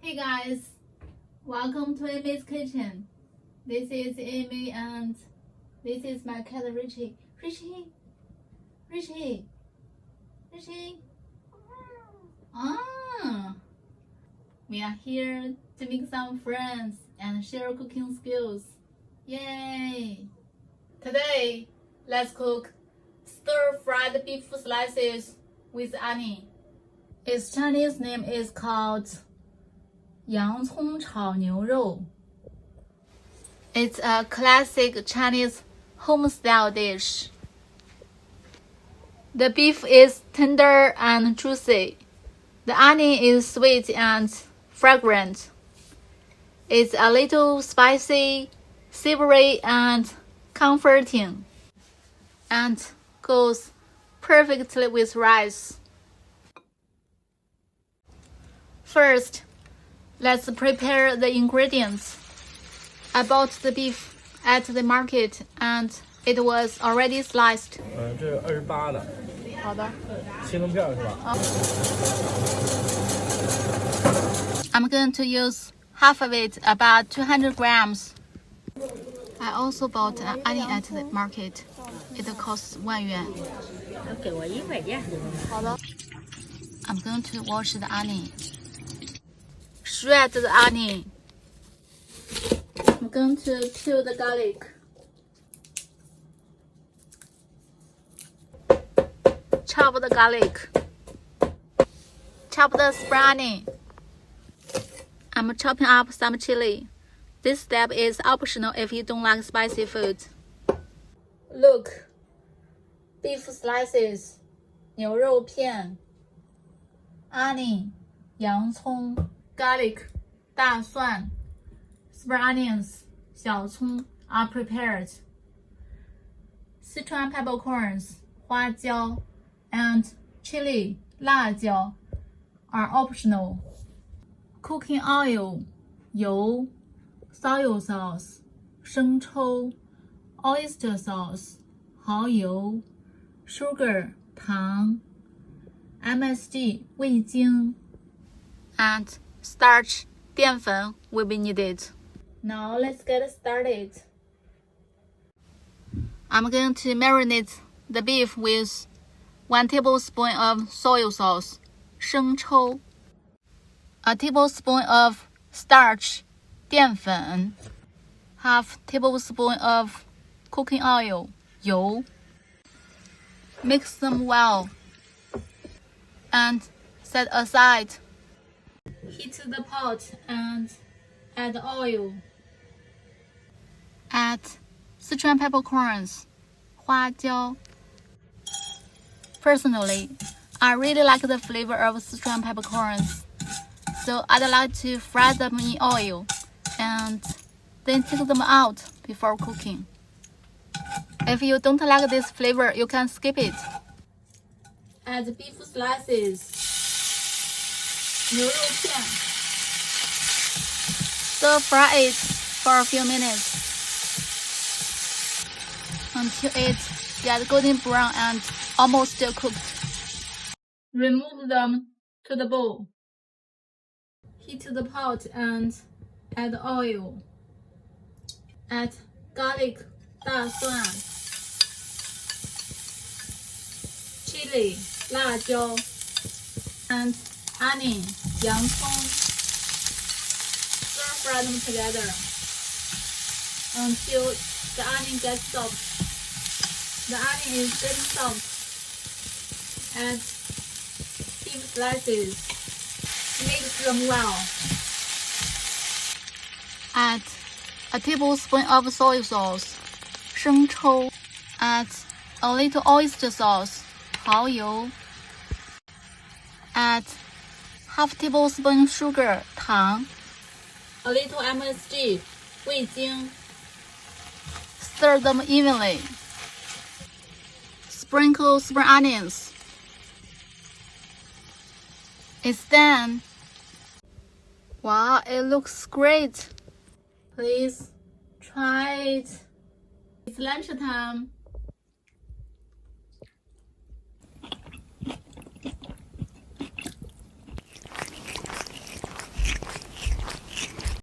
Hey guys, welcome to Amy's Kitchen. This is Amy and this is my cat Richie. Richie. Ah, we are here to make some friends and share cooking skills. Yay! Today, let's cook stir-fried beef slices with onion. Its Chinese name is called 洋葱炒牛肉. It's a classic Chinese home-style dish. The beef is tender and juicy. The onion is sweet and fragrant. It's a little spicy, savory, and comforting, and goes perfectly with rice. First, let's prepare the ingredients. I bought the beef at the market and it was already sliced. 这是28的。好的。切成片是吧？ I'm going to use half of it, about 200 grams. I also bought an onion at the market. It costs 1 yuan. 给我1块钱。好的。I'm going to wash the onion. Shred the onion. I'm going to peel the garlic. Chop the garlic. Chop the spring onion. I'm chopping up some chili. This step is optional if you don't like spicy food. Look, beef slices, 牛肉片, onion, 洋葱, garlic, 大蒜, spring onions, 小葱 are prepared. Sichuan peppercorns, 花椒, and chili, 辣椒 are optional. Cooking oil, 油, soy sauce, 生抽, oyster sauce, 蚝油, sugar, 糖, MSG, 味精, and starch, 淀粉 will be needed. Now let's get started. I'm going to marinate the beef with 1 tablespoon of soy sauce, 生抽, a tablespoon of starch, 淀粉, half tablespoon of cooking oil, 油. Mix them well and set aside. Heat the pot and add oil. Add Sichuan peppercorns, 花椒. Personally, I really like the flavor of Sichuan peppercorns, so I'd like to fry them in oil and then take them out before cooking. If you don't like this flavor, you can skip it. Add beef slices, 牛肉片. Stir fry it for a few minutes until it gets golden brown and almost cooked. Remove them to the bowl. Heat the pot and add oil. Add garlic, 大蒜, chili, 辣椒, and onion, 洋葱. Stir fry them together until the onion gets soft. The onion is getting soft. Add beef slices. Mix them well. Add a tablespoon of soy sauce, 生抽. Add a little oyster sauce, 蚝油. Add half tablespoon sugar, 糖. A little MSG, 味精. Stir them evenly. Sprinkle spring onions. It's done. Wow, it looks great. Please try it. It's lunchtime.